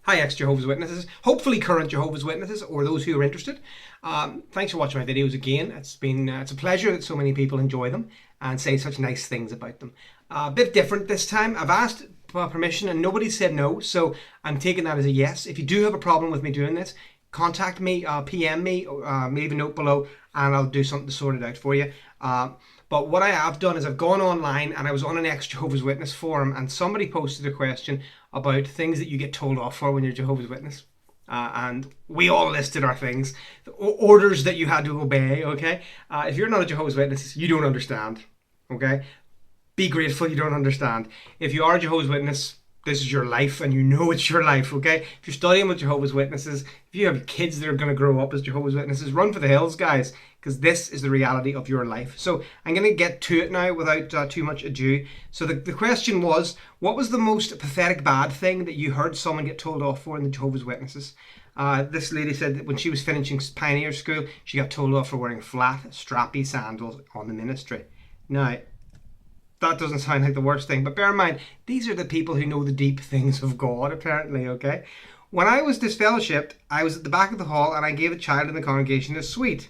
Hi, ex-Jehovah's Witnesses, hopefully current Jehovah's Witnesses, or those who are interested. Thanks for watching my videos again. It's a pleasure that so many people enjoy them and say such nice things about them. A bit different this time. I've asked permission and nobody said no, so I'm taking that as a yes. If you do have a problem with me doing this, contact me, PM me, leave a note below, and I'll do something to sort it out for you. But what I have done is I've gone online and I was on an ex-Jehovah's Witness forum, and somebody posted a question about things that you get told off for when you're Jehovah's Witness. And we all listed our things, orders that you had to obey, okay? If you're not a Jehovah's Witness, you don't understand, okay? Be grateful you don't understand. If you are a Jehovah's Witness, this is your life and you know it's your life, okay? If you're studying with Jehovah's Witnesses, if you have kids that are going to grow up as Jehovah's Witnesses, run for the hills, guys, because this is the reality of your life. So I'm going to get to it now without too much ado. So the question was, what was the most pathetic bad thing that you heard someone get told off for in the Jehovah's Witnesses? This lady said that when she was finishing Pioneer School, she got told off for wearing flat, strappy sandals on the ministry. Now, that doesn't sound like the worst thing, but bear in mind, these are the people who know the deep things of God, apparently, okay? When I was disfellowshipped, I was at the back of the hall and I gave a child in the congregation a sweet.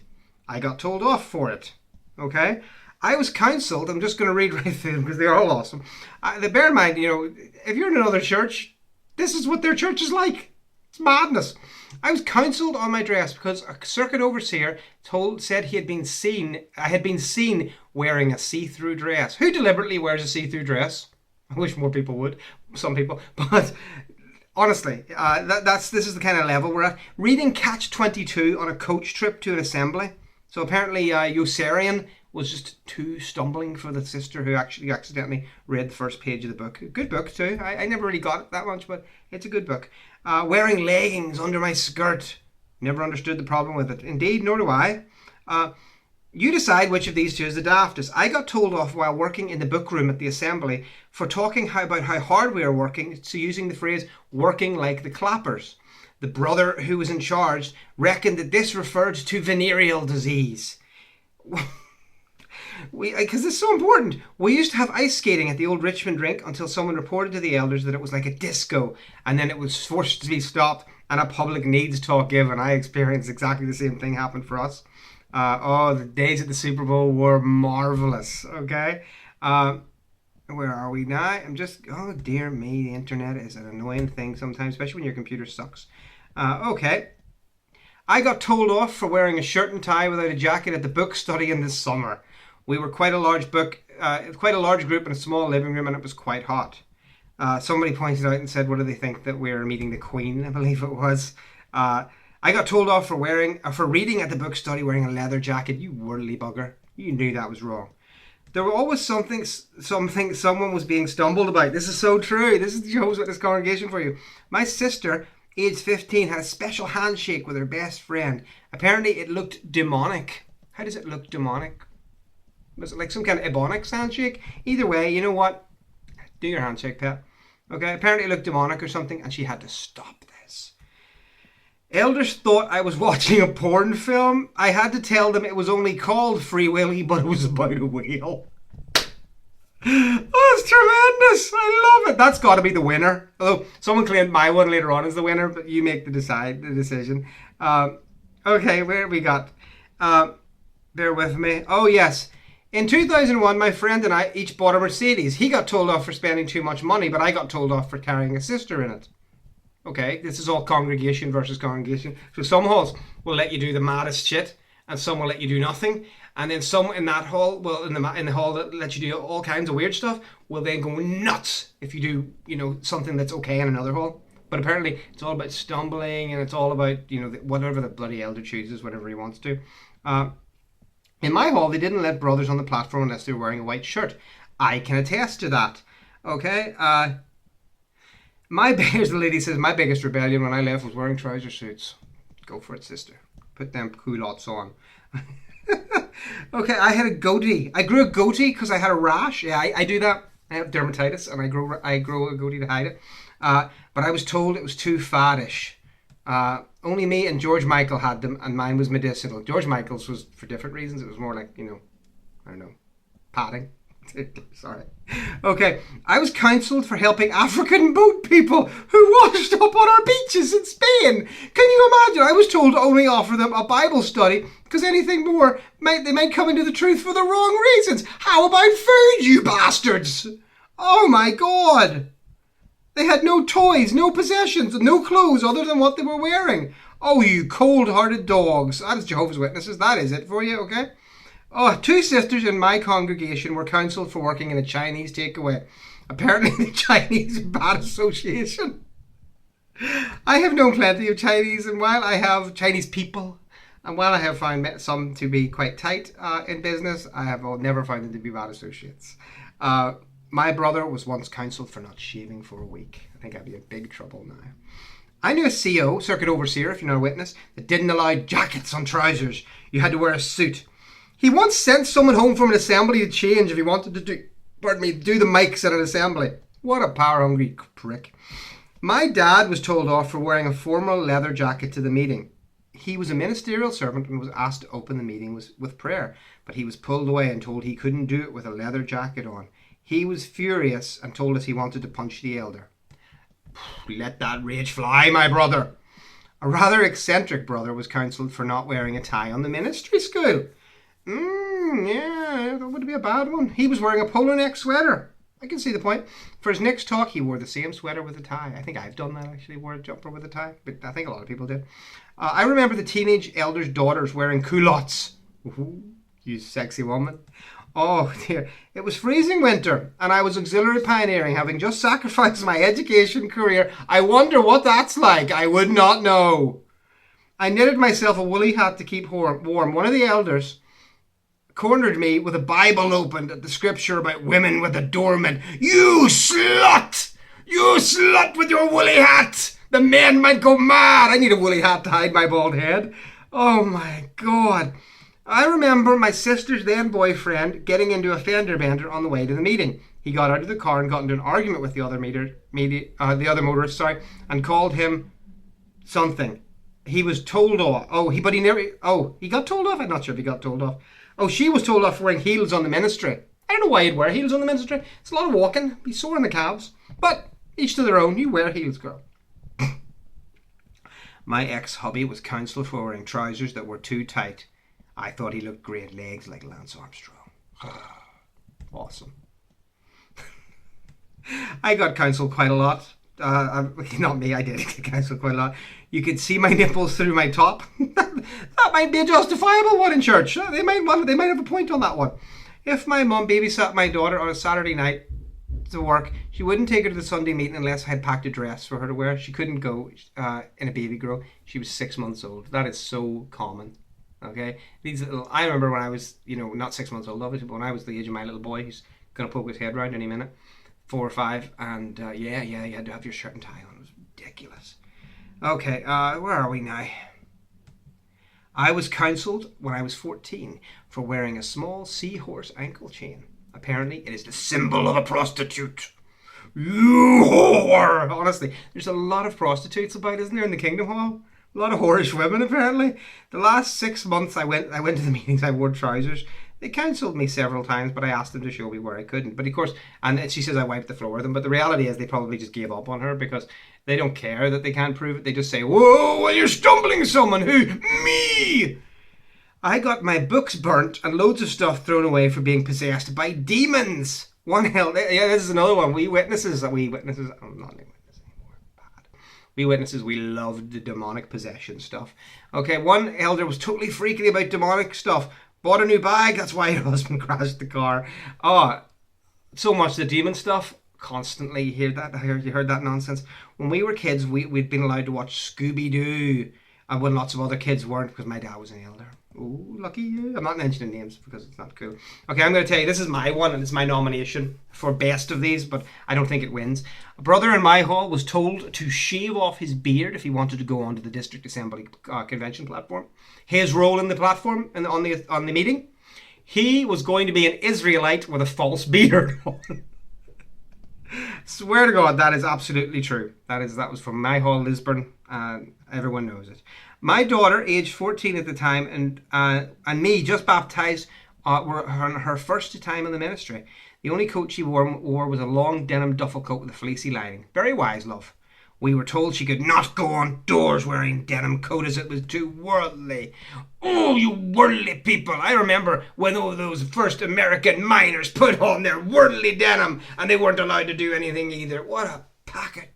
I got told off for it, okay? I was counselled, I'm just going to read right through them because they're all awesome. Bear in mind, if you're in another church, this is what their church is like. It's madness. I was counselled on my dress because a circuit overseer said I had been seen wearing a see-through dress. Who deliberately wears a see-through dress? I wish more people would. Some people, but honestly, this is the kind of level we're at. Reading Catch-22 on a coach trip to an assembly. So apparently, Yossarian was just too stumbling for the sister who actually accidentally read the first page of the book. Good book too. I never really got it that much, but it's a good book. Wearing leggings under my skirt. Never understood the problem with it. Indeed, nor do I. You decide which of these two is the daftest. I got told off while working in the book room at the assembly for talking about how hard we are working, so using the phrase working like the clappers. The brother who was in charge reckoned that this referred to venereal disease. Because it's so important. We used to have ice skating at the old Richmond rink until someone reported to the elders that it was like a disco, and then it was forced to be stopped and a public needs talk given. I experienced exactly the same thing happen for us. The days at the Super Bowl were marvelous, okay? Where are we now? Oh dear me, the internet is an annoying thing sometimes, especially when your computer sucks. Okay. I got told off for wearing a shirt and tie without a jacket at the book study in the summer. We were quite a large group in a small living room, and it was quite hot. Somebody pointed out and said, what do they think that we're meeting the Queen? I believe it was. I got told off for reading at the book study wearing a leather jacket. You worldly bugger. You knew that was wrong. There were always something someone was being stumbled about. This is so true. This is the Jehovah's Witness congregation for you. My sister, aged 15, had a special handshake with her best friend. Apparently it looked demonic. How does it look demonic? Was it like some kind of Ebonics handshake? Either way, you know what? Do your handshake, pet. Okay, apparently it looked demonic or something, and she had to stop this. Elders thought I was watching a porn film. I had to tell them it was only called Free Willy, but it was about a whale. Oh, it's tremendous. I love it. That's got to be the winner. Although someone claimed my one later on is the winner, but you make the decision. Okay, where have we got? Bear with me. Oh, yes. In 2001, my friend and I each bought a Mercedes. He got told off for spending too much money, but I got told off for carrying a sister in it. Okay, this is all congregation versus congregation. So some halls will let you do the maddest shit, and some will let you do nothing. And then some in that hall, in the hall that lets you do all kinds of weird stuff, will then go nuts if you do, something that's okay in another hall. But apparently it's all about stumbling, and it's all about, whatever the bloody elder chooses, whatever he wants to. In my hall, they didn't let brothers on the platform unless they were wearing a white shirt. I can attest to that. Okay? Here's the lady says, my biggest rebellion when I left was wearing trouser suits. Go for it, sister. Put them culottes on. Okay, I had a goatee. I grew a goatee because I had a rash. Yeah, I do that. I have dermatitis, and I grow a goatee to hide it. But I was told it was too faddish. Only me and George Michael had them, and mine was medicinal. George Michael's was for different reasons. It was more like, I don't know, padding. Sorry. Okay, I was counselled for helping African boat people. Who washed up on our beaches in Spain. Can you imagine? I was told to only offer them a Bible study because anything more, they might come into the truth for the wrong reasons. How about food, you bastards? Oh my God. They had no toys, no possessions, no clothes other than what they were wearing. Oh, you cold-hearted dogs. That is Jehovah's Witnesses. That is it for you, okay? Oh, 2 sisters in my congregation were counselled for working in a Chinese takeaway. Apparently the Chinese Bad Association. I have known plenty of Chinese, and while I have Chinese people, and while I have found some to be quite tight in business, I have never found them to be bad associates. My brother was once counselled for not shaving for a week. I think I'd be in big trouble now. I knew a CO, circuit overseer if you're not a witness, that didn't allow jackets on trousers. You had to wear a suit. He once sent someone home from an assembly to change if he wanted to do the mics at an assembly. What a power-hungry prick. My dad was told off for wearing a formal leather jacket to the meeting. He was a ministerial servant and was asked to open the meeting with prayer, but he was pulled away and told he couldn't do it with a leather jacket on. He was furious and told us he wanted to punch the elder. Let that rage fly, my brother. A rather eccentric brother was counselled for not wearing a tie on the ministry school. Yeah, that would be a bad one. He was wearing a polo neck sweater. I can see the point. For his next talk, he wore the same sweater with a tie. I think I've done that, actually, wore a jumper with a tie. But I think a lot of people did. I remember the teenage elder's daughters wearing culottes. Ooh, you sexy woman. Oh, dear. It was freezing winter, and I was auxiliary pioneering, having just sacrificed my education career. I wonder what that's like. I would not know. I knitted myself a woolly hat to keep warm. One of the elders cornered me with a Bible opened at the scripture about women with adornment. You slut! You slut with your woolly hat! The men might go mad. I need a woolly hat to hide my bald head. Oh my God. I remember my sister's then boyfriend getting into a fender bender on the way to the meeting. He got out of the car and got into an argument with the other motorist, and called him something. He was told off. He got told off? I'm not sure if he got told off. Oh, she was told off for wearing heels on the ministry. I don't know why you'd wear heels on the ministry. It's a lot of walking. Be sore in the calves. But each to their own. You wear heels, girl. My ex-hubby was counselled for wearing trousers that were too tight. I thought he looked great legs like Lance Armstrong. Awesome. I got counselled quite a lot. Not me, I did get counselled quite a lot. You could see my nipples through my top. That might be a justifiable one in church. They might have a point on that one. If my mum babysat my daughter on a Saturday night to work, she wouldn't take her to the Sunday meeting unless I had packed a dress for her to wear. She couldn't go in a baby girl. She was 6 months old. That is so common. Okay, I remember when I was, not 6 months old, obviously, but when I was the age of my little boy, who's gonna poke his head around any minute, 4 or 5, and you had to have your shirt and tie on. It was ridiculous. Okay, where are we now? I was counselled when I was 14 for wearing a small seahorse ankle chain. Apparently, it is the symbol of a prostitute. You whore! Honestly, there's a lot of prostitutes about, isn't there, in the Kingdom Hall? A lot of whorish women, apparently. The last 6 months I went to the meetings, I wore trousers. They counselled me several times, but I asked them to show me where I couldn't. But of course, and she says I wiped the floor with them, but the reality is they probably just gave up on her because they don't care that they can't prove it. They just say, whoa, well, you're stumbling someone. Who? Me! I got my books burnt and loads of stuff thrown away for being possessed by demons. This is another one. We witnesses, I'm not a witness anymore. We witnesses, we loved the demonic possession stuff. Okay, one elder was totally freaky about demonic stuff. Bought a new bag, that's why her husband crashed the car. Oh, so much the demon stuff. Constantly you heard that nonsense. When we were kids, we'd been allowed to watch Scooby-Doo. And when lots of other kids weren't, because my dad was an elder. Ooh, lucky you. I'm not mentioning names because it's not cool. Okay, I'm going to tell you, this is my one, and it's my nomination for best of these, but I don't think it wins. A brother in my hall was told to shave off his beard if he wanted to go onto the district assembly convention platform. His role in the platform and on the meeting, he was going to be an Israelite with a false beard on. Swear to God, that is absolutely true. That was from my hall, Lisburn, and everyone knows it. My daughter, aged 14 at the time, and me, just baptized, were her first time in the ministry. The only coat she wore was a long denim duffel coat with a fleecy lining. Very wise, love. We were told she could not go on doors wearing denim coat as it was too worldly. Oh, you worldly people. I remember when all those first American miners put on their worldly denim and they weren't allowed to do anything either. What a packet.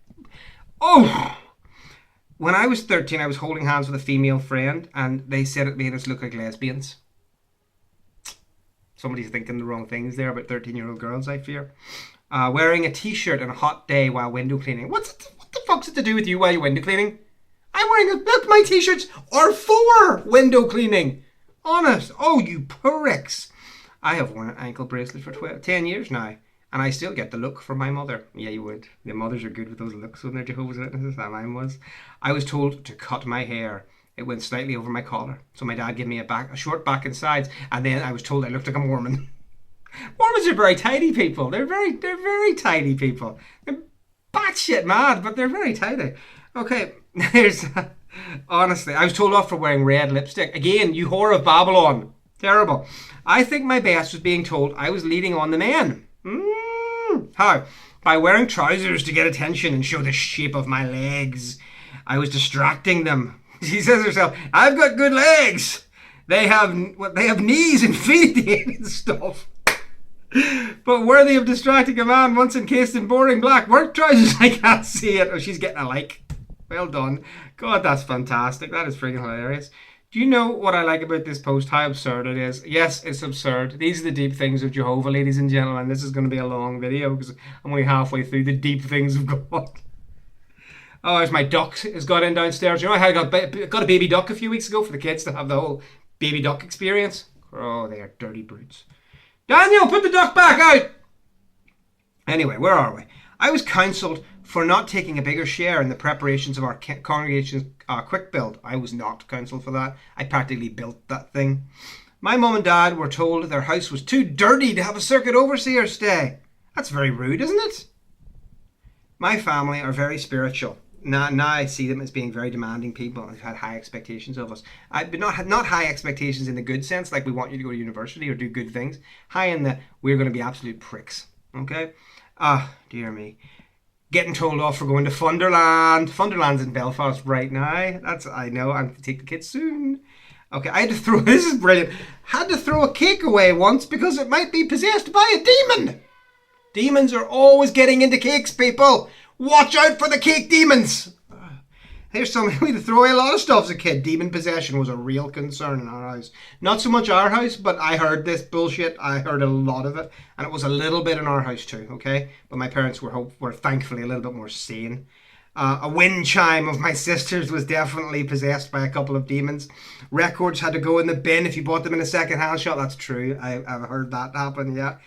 Oh! When I was 13, I was holding hands with a female friend and they said it made us look like lesbians. Somebody's thinking the wrong things there about 13-year-old girls, I fear. Wearing a t-shirt on a hot day while window cleaning. What the fuck's it to do with you while you're window cleaning? I'm wearing look, my t-shirts are for window cleaning. Honest. Oh, you pricks. I have worn an ankle bracelet for 10 years now, and I still get the look from my mother. Yeah, you would. The mothers are good with those looks when they're Jehovah's Witnesses, and mine was. I was told to cut my hair. It went slightly over my collar, so my dad gave me a short back and sides, and then I was told I looked like a Mormon. Mormons are very tidy people. They're very tidy people. They're batshit mad, but they're very tidy. Okay, here's honestly, I was told off for wearing red lipstick. Again, you whore of Babylon. Terrible. I think my best was being told I was leading on the men. How? By wearing trousers to get attention and show the shape of my legs. I was distracting them. She says herself, I've got good legs. They have knees and feet and stuff. But worthy of distracting a man once encased in boring black work trousers, I can't see it. Oh, she's getting a like. Well done. God, that's fantastic. That is freaking hilarious. Do you know what I like about this post? How absurd it is. Yes, it's absurd. These are the deep things of Jehovah, ladies and gentlemen. This is going to be a long video because I'm only halfway through the deep things of God. Oh, there's my duck has got in downstairs. You know, I got a baby duck a few weeks ago for the kids to have the whole baby duck experience. Oh, they are dirty brutes. Daniel, put the duck back out! Anyway, where are we? I was counselled for not taking a bigger share in the preparations of our congregation's quick build. I was not counselled for that. I practically built that thing. My mum and dad were told their house was too dirty to have a circuit overseer stay. That's very rude, isn't it? My family are very spiritual. Now I see them as being very demanding people. They've had high expectations of us. But not high expectations in the good sense, like we want you to go to university or do good things. High in the, we're going to be absolute pricks. Okay? Dear me. Getting told off for going to Funderland. Funderland's in Belfast right now. I know, I'm going to take the kids soon. Okay, I had to throw, this is brilliant. Had to throw a cake away once because it might be possessed by a demon. Demons are always getting into cakes, people. Watch out for the cake demons. Here's something we had to throw away a lot of stuff as a kid. Demon possession was a real concern in our house. Not so much our house, but I heard this bullshit. I heard a lot of it, and it was a little bit in our house too. Okay, but my parents were thankfully a little bit more sane. A wind chime of my sister's was definitely possessed by a couple of demons. Records had to go in the bin if you bought them in a second-hand shop. That's true. I've heard that happen. Yeah.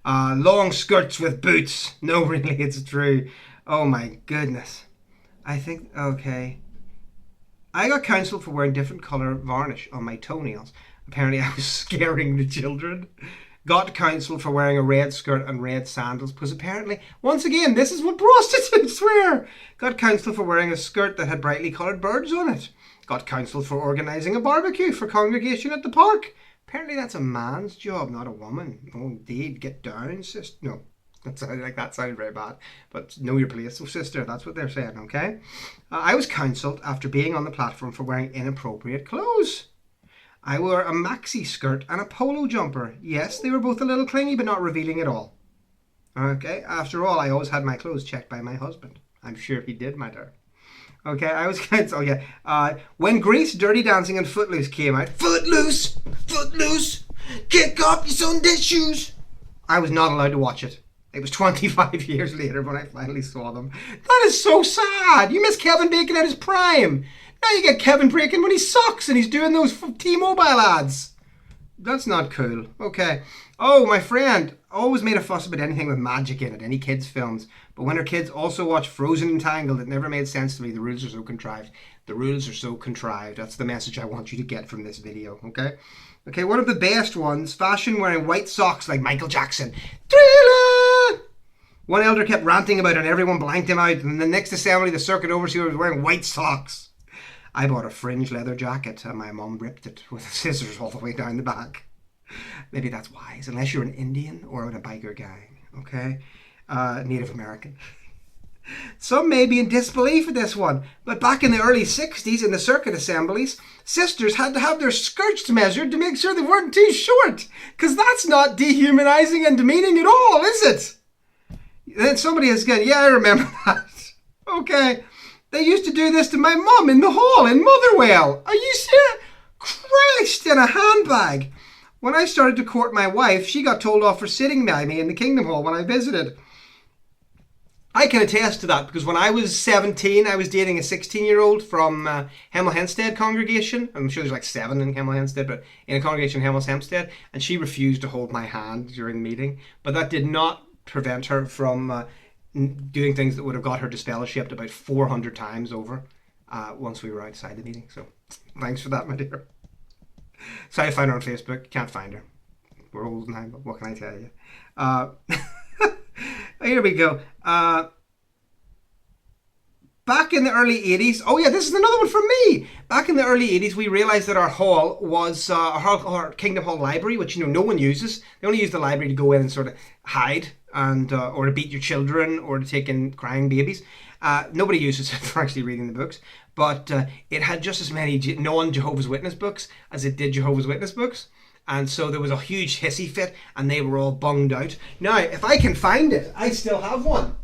Long skirts with boots. No, really, it's true. Oh my goodness. I think, okay. I got counselled for wearing different colour varnish on my toenails. Apparently I was scaring the children. Got counselled for wearing a red skirt and red sandals because apparently, once again, this is what prostitutes wear. Got counselled for wearing a skirt that had brightly coloured birds on it. Got counselled for organising a barbecue for congregation at the park. Apparently that's a man's job, not a woman. Oh, indeed, get down, sister. No. That sounded very bad, but know your place, sister. That's what they're saying, okay? I was counselled after being on the platform for wearing inappropriate clothes. I wore a maxi skirt and a polo jumper. Yes, they were both a little clingy, but not revealing at all. Okay, after all, I always had my clothes checked by my husband. I'm sure he did, my dear. Okay, I was counselled, when Grease, Dirty Dancing and Footloose came out, Footloose, kick off your Sunday shoes. I was not allowed to watch it. It was 25 years later when I finally saw them. That is so sad. You miss Kevin Bacon at his prime. Now you get Kevin Bacon when he sucks and he's doing those T-Mobile ads. That's not cool. Okay. Oh, my friend always made a fuss about anything with magic in it, any kids' films. But when her kids also watch Frozen and Tangled, it never made sense to me. The rules are so contrived. The rules are so contrived. That's the message I want you to get from this video, okay? Okay, one of the best ones, fashion wearing white socks like Michael Jackson. Thriller! One elder kept ranting about it and everyone blanked him out. And the next assembly, the circuit overseer was wearing white socks. I bought a fringe leather jacket and my mum ripped it with scissors all the way down the back. Maybe that's wise, unless you're an Indian or in a biker gang, okay? Native American. Some may be in disbelief at this one, but back in the early 60s in the circuit assemblies, sisters had to have their skirts measured to make sure they weren't too short, because that's not dehumanizing and demeaning at all, is it? Then somebody is going, yeah, I remember that. Okay. They used to do this to my mum in the hall in Motherwell. Are you serious? Christ, in a handbag. When I started to court my wife, she got told off for sitting by me in the Kingdom Hall when I visited. I can attest to that because when I was 17, I was dating a 16-year-old from Hemel Hempstead congregation. I'm sure there's like 7 in Hemel Hempstead, but in a congregation in Hemel Hempstead, and she refused to hold my hand during the meeting. But that did not prevent her from doing things that would have got her disfellowshipped about 400 times over once we were outside the meeting. So thanks for that, my dear. So I found her on Facebook. Can't find her. We're old now, but what can I tell you? Here we go. Back in the early 80s, oh yeah, this is another one from me. Back in the early 80s, we realized that our hall was our Kingdom Hall library, which no one uses. They only use the library to go in and sort of hide and or to beat your children or to take in crying babies. Nobody uses it for actually reading the books, but it had just as many non-Jehovah's Witness books as it did Jehovah's Witness books. And so there was a huge hissy fit and they were all bunged out. Now, if I can find it, I still have one.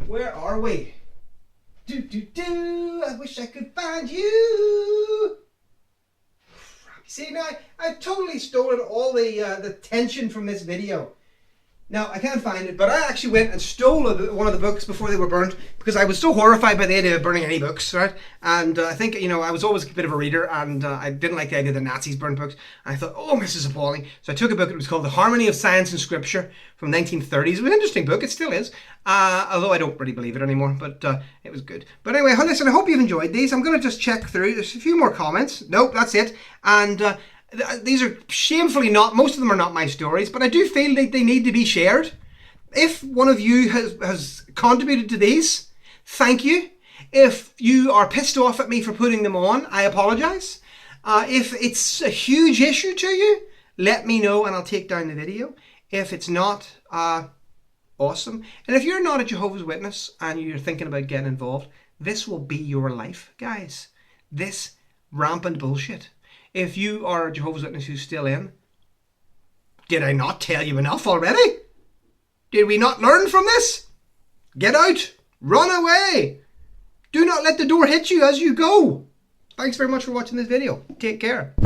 Where are we? I wish I could find you. See, now I've totally stolen all the tension from this video. Now, I can't find it, but I actually went and stole one of the books before they were burnt because I was so horrified by the idea of burning any books, right? And I think, I was always a bit of a reader and I didn't like the idea that Nazis burned books. And I thought, oh, this is appalling. So I took a book, it was called The Harmony of Science and Scripture from 1930s. It was an interesting book, it still is. Although I don't really believe it anymore, but it was good. But anyway, listen, I hope you've enjoyed these. I'm going to just check through. There's a few more comments. Nope, that's it. And these are shamefully not, most of them are not my stories, but I do feel that they need to be shared. If one of you has contributed to these, thank you. If you are pissed off at me for putting them on, I apologize. If it's a huge issue to you, let me know and I'll take down the video. If it's not, awesome. And if you're not a Jehovah's Witness and you're thinking about getting involved, this will be your life, guys. This rampant bullshit. If you are a Jehovah's Witness who's still in, did I not tell you enough already? Did we not learn from this? Get out. Run away. Do not let the door hit you as you go. Thanks very much for watching this video. Take care.